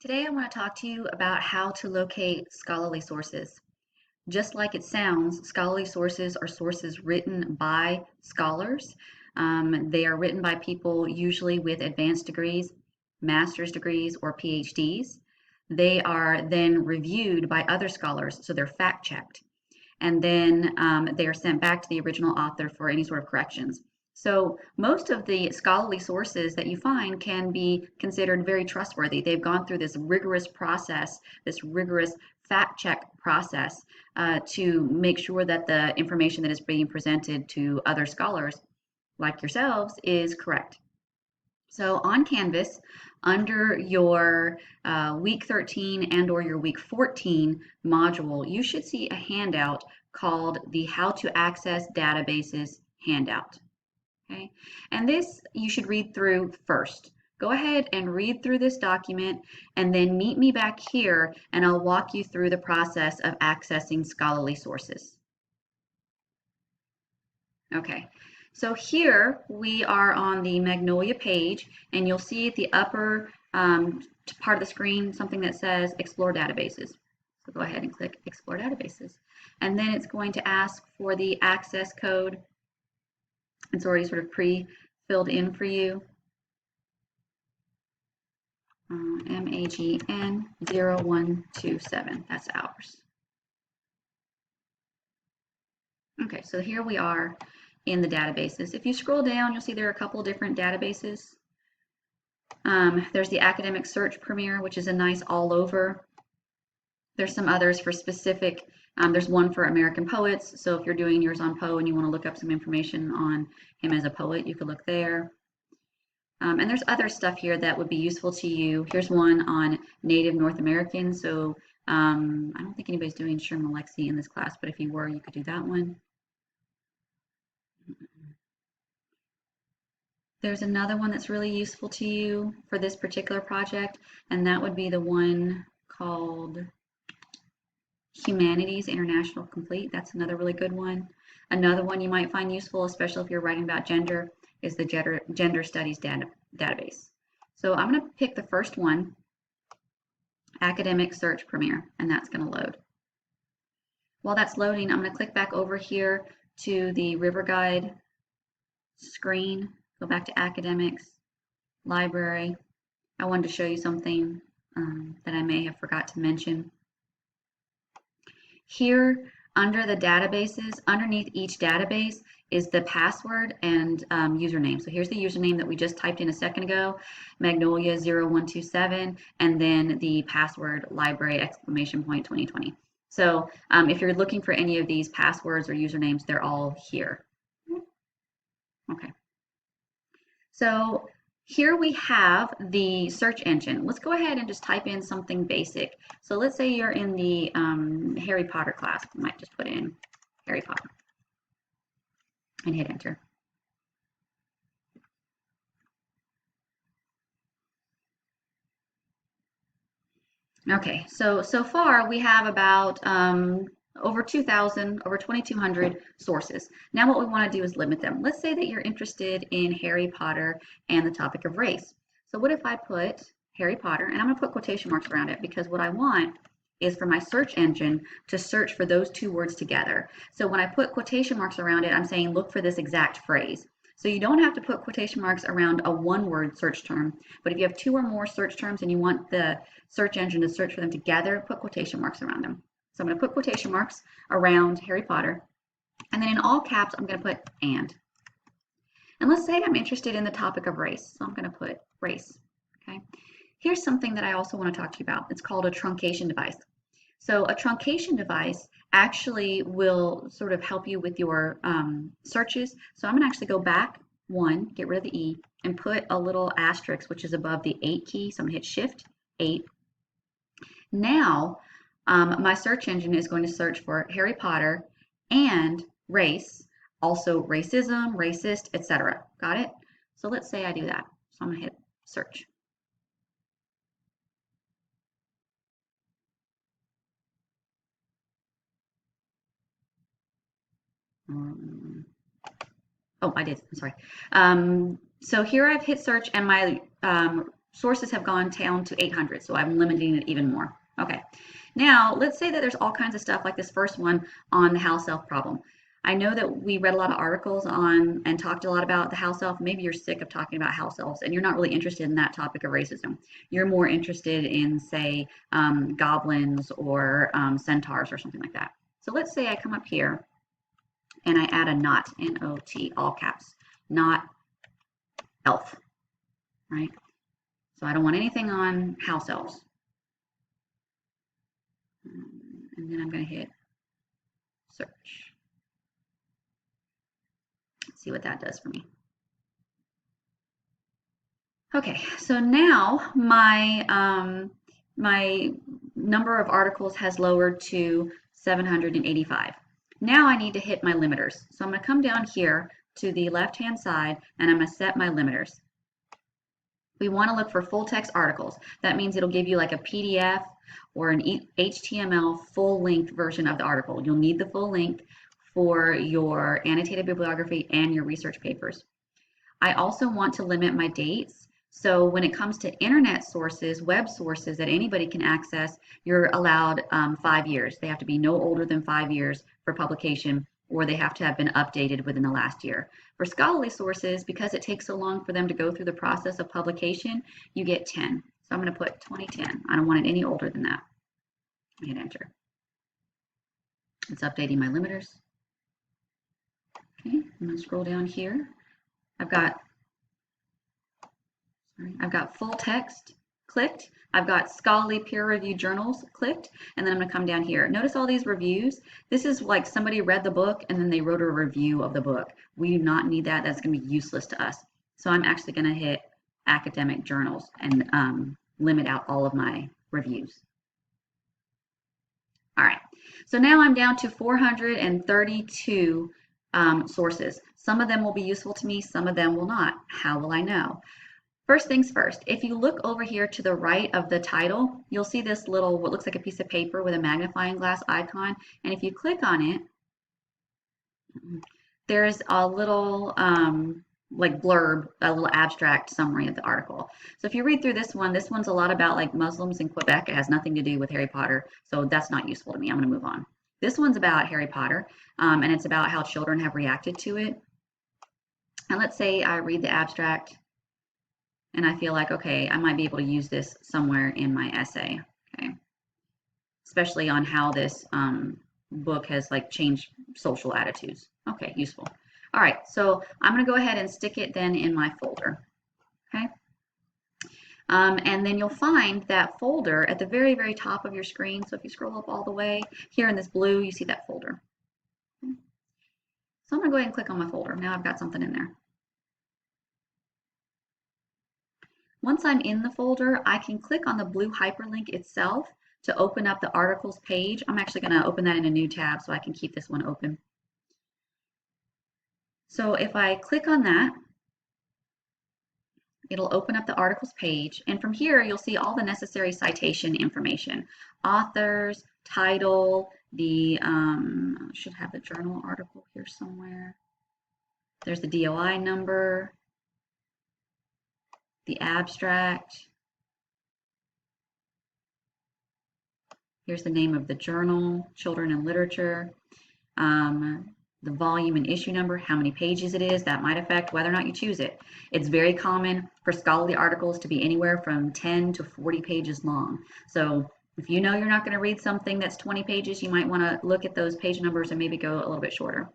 Today I want to talk to you about how to locate scholarly sources. Just like it sounds, scholarly sources are sources written by scholars. They are written by people usually with advanced degrees, master's degrees, or PhDs. They are then reviewed by other scholars, so they're fact checked. And then they are sent back to the original author for any sort of corrections. So most of the scholarly sources that you find can be considered very trustworthy. They've gone through this rigorous process, this rigorous fact check process to make sure that the information that is being presented to other scholars like yourselves is correct. So on Canvas, under your week 13 and or your week 14 module, you should see a handout called the How to Access Databases handout. Okay, and this you should read through first. Go ahead and read through this document and then meet me back here and I'll walk you through the process of accessing scholarly sources. Okay, so here we are on the Magnolia page and you'll see at the upper part of the screen something that says Explore Databases. So go ahead and click Explore Databases. And then it's going to ask for the access code. It's already sort of pre-filled in for you. MAGN 0127, that's ours. Okay, so here we are in the databases. If you scroll down, you'll see there are a couple different databases. There's the Academic Search Premier, which is a nice all over. There's some others for specific, there's one for American poets. So if you're doing yours on Poe and you want to look up some information on him as a poet, you could look there. And there's other stuff here that would be useful to you. Here's one on Native North American. So I don't think anybody's doing Sherman Alexie in this class, but if you were, you could do that one. There's another one that's really useful to you for this particular project, and that would be the one called Humanities International Complete. That's another really good one. Another one you might find useful, especially if you're writing about gender, is the Gender Studies database. So I'm going to pick the first one, Academic Search Premier, and that's going to load. While that's loading, I'm going to click back over here to the RiverGuide screen, go back to Academics, Library. I wanted to show you something that I may have forgot to mention. Here, under the databases, underneath each database is the password and username. So here's the username that we just typed in a second ago, Magnolia 0127, and then the password library exclamation point 2020. So if you're looking for any of these passwords or usernames, they're all here. Okay. So here we have the search engine. Let's go ahead and just type in something basic. So let's say you're in the Harry Potter class. I might just put in Harry Potter and hit enter. Okay, so far we have about over 2,000, over 2,200 sources. Now what we want to do is limit them. Let's say that you're interested in Harry Potter and the topic of race. So what if I put Harry Potter, and I'm going to put quotation marks around it because what I want is for my search engine to search for those two words together. So when I put quotation marks around it, I'm saying look for this exact phrase. So you don't have to put quotation marks around a one-word search term, but if you have two or more search terms and you want the search engine to search for them together, put quotation marks around them. So I'm going to put quotation marks around Harry Potter, and then in all caps, I'm going to put and. And let's say I'm interested in the topic of race, so I'm going to put race, okay? Here's something that I also want to talk to you about. It's called a truncation device. So a truncation device actually will sort of help you with your searches. So I'm going to actually go back one, get rid of the E, and put a little asterisk, which is above the 8 key. So I'm going to hit Shift 8. Now, my search engine is going to search for Harry Potter and race, also racism, racist, etc. Got it? So let's say I do that. So I'm going to hit search. Oh, I did. I'm sorry. So here I've hit search and my sources have gone down to 800, so I'm limiting it even more. Okay, now let's say that there's all kinds of stuff like this first one on the house elf problem. I know that we read a lot of articles on and talked a lot about the house elf. Maybe you're sick of talking about house elves and you're not really interested in that topic of racism. You're more interested in, say, goblins or centaurs or something like that. So let's say I come up here and I add a not, N-O-T, all caps, not elf, right? So I don't want anything on house elves. And then I'm going to hit search. Let's see what that does for me. Okay, so now my number of articles has lowered to 785. Now I need to hit my limiters. So I'm going to come down here to the left-hand side and I'm going to set my limiters. We want to look for full text articles. That means it'll give you like a PDF or an HTML full-length version of the article. You'll need the full length for your annotated bibliography and your research papers. I also want to limit my dates. So when it comes to internet sources, web sources that anybody can access, you're allowed 5 years. They have to be no older than 5 years for publication, or they have to have been updated within the last year. For scholarly sources, because it takes so long for them to go through the process of publication, you get 10. So I'm going to put 2010. I don't want it any older than that. Hit enter. It's updating my limiters. Okay, I'm going to scroll down here. I've got full text clicked. I've got scholarly peer-reviewed journals clicked, and then I'm going to come down here. Notice all these reviews. This is like somebody read the book and then they wrote a review of the book. We do not need that. That's going to be useless to us. So I'm actually going to hit academic journals and limit out all of my reviews. All right. So now I'm down to 432 sources. Some of them will be useful to me. Some of them will not. How will I know? First things first, if you look over here to the right of the title, you'll see this little, what looks like a piece of paper with a magnifying glass icon. And if you click on it, there's a little like blurb, a little abstract summary of the article. So if you read through this one's a lot about like Muslims in Quebec. It has nothing to do with Harry Potter. So that's not useful to me. I'm going to move on. This one's about Harry Potter, and it's about how children have reacted to it. And let's say I read the abstract and I feel like, okay, I might be able to use this somewhere in my essay, okay? Especially on how this book has like changed social attitudes. Okay, useful. All right, so I'm gonna go ahead and stick it then in my folder, okay? And then you'll find that folder at the very, very top of your screen. So if you scroll up all the way, here in this blue, you see that folder. Okay. So I'm gonna go ahead and click on my folder. Now I've got something in there. Once I'm in the folder, I can click on the blue hyperlink itself to open up the articles page. I'm actually going to open that in a new tab so I can keep this one open. So if I click on that, it'll open up the articles page. And from here, you'll see all the necessary citation information. Authors, title, the, should have the journal article here somewhere. There's the DOI number, the abstract. Here's the name of the journal, Children in Literature, the volume and issue number, how many pages it is. That might affect whether or not you choose it. It's very common for scholarly articles to be anywhere from 10 to 40 pages long. So if you know you're not going to read something that's 20 pages, you might want to look at those page numbers and maybe go a little bit shorter.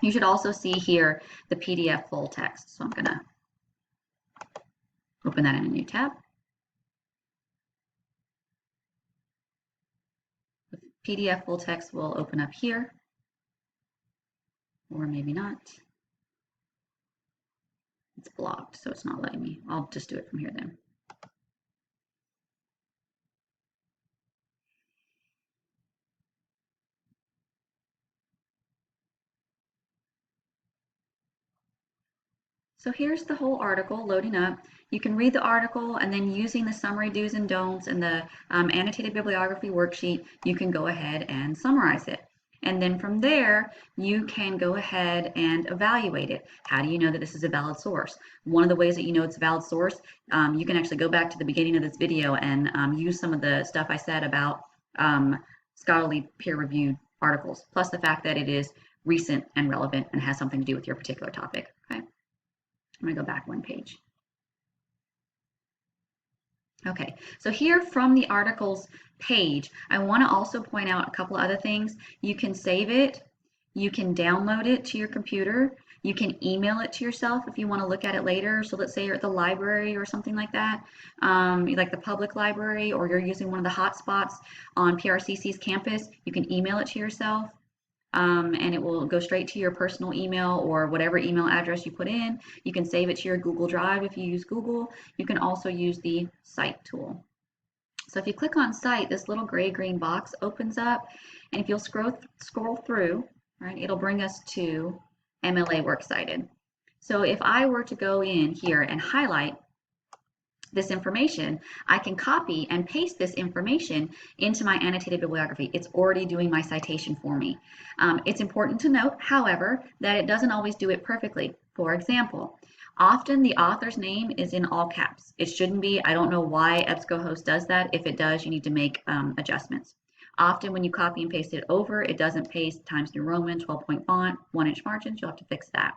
You should also see here the PDF full text. So I'm going to open that in a new tab. The PDF full text will open up here, or maybe not. It's blocked, so it's not letting me. I'll just do it from here then. So here's the whole article loading up. You can read the article, and then using the summary do's and don'ts and the annotated bibliography worksheet, you can go ahead and summarize it. And then from there, you can go ahead and evaluate it. How do you know that this is a valid source? One of the ways that you know it's a valid source, you can actually go back to the beginning of this video and use some of the stuff I said about scholarly peer-reviewed articles, plus the fact that it is recent and relevant and has something to do with your particular topic. Okay, I'm going to go back one page. Okay, so here from the articles page, I want to also point out a couple of other things. You can save it, you can download it to your computer, you can email it to yourself if you want to look at it later. So let's say you're at the library or something like that, like the public library, or you're using one of the hotspots on PRCC's campus, you can email it to yourself. And it will go straight to your personal email or whatever email address you put in. You can save it to your Google Drive if you use Google. You can also use the Cite tool. So if you click on Cite, this little gray-green box opens up, and if you'll scroll through, right, it'll bring us to MLA Works Cited. So if I were to go in here and highlight this information, I can copy and paste this information into my annotated bibliography. It's already doing my citation for me. It's important to note, however, that it doesn't always do it perfectly. For example, often the author's name is in all caps. It shouldn't be. I don't know why EBSCOhost does that. If it does, you need to make adjustments. Often when you copy and paste it over, it doesn't paste Times New Roman, 12-point font, 1-inch margins. You'll have to fix that.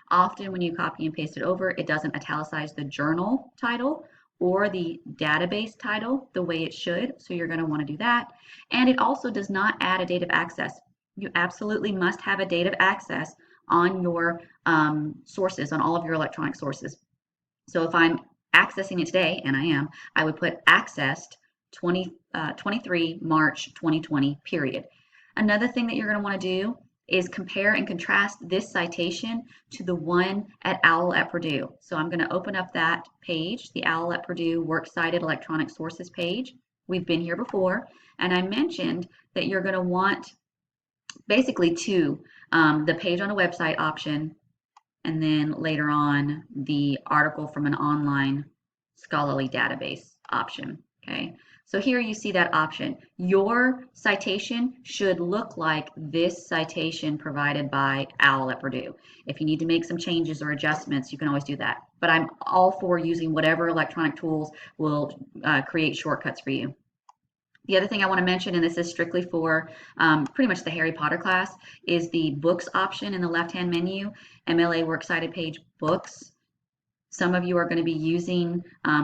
Often when you copy and paste it over, it doesn't italicize the journal title or the database title the way it should, so you're going to want to do that. And it also does not add a date of access. You absolutely must have a date of access on your sources, on all of your electronic sources. So if I'm accessing it today, and I am, I would put accessed 23 March 2020, period. Another thing that you're going to want to do is compare and contrast this citation to the one at OWL at Purdue. So I'm going to open up that page, the OWL at Purdue Works Cited Electronic Sources page. We've been here before, and I mentioned that you're going to want basically two, the page on a website option, and then later on the article from an online scholarly database option. Okay, so here you see that option. Your citation should look like this citation provided by OWL at Purdue. If you need to make some changes or adjustments, you can always do that. But I'm all for using whatever electronic tools will create shortcuts for you. The other thing I want to mention, and this is strictly for pretty much the Harry Potter class, is the books option in the left-hand menu, MLA Works Cited page books. Some of you are going to be using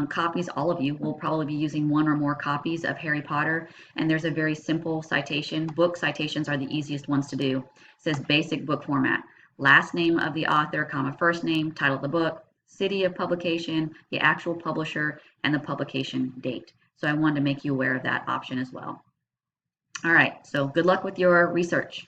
copies, all of you will probably be using one or more copies of Harry Potter, and there's a very simple citation. Book citations are the easiest ones to do. It says basic book format, last name of the author, comma, first name, title of the book, city of publication, the actual publisher, and the publication date. So I wanted to make you aware of that option as well. All right, so good luck with your research.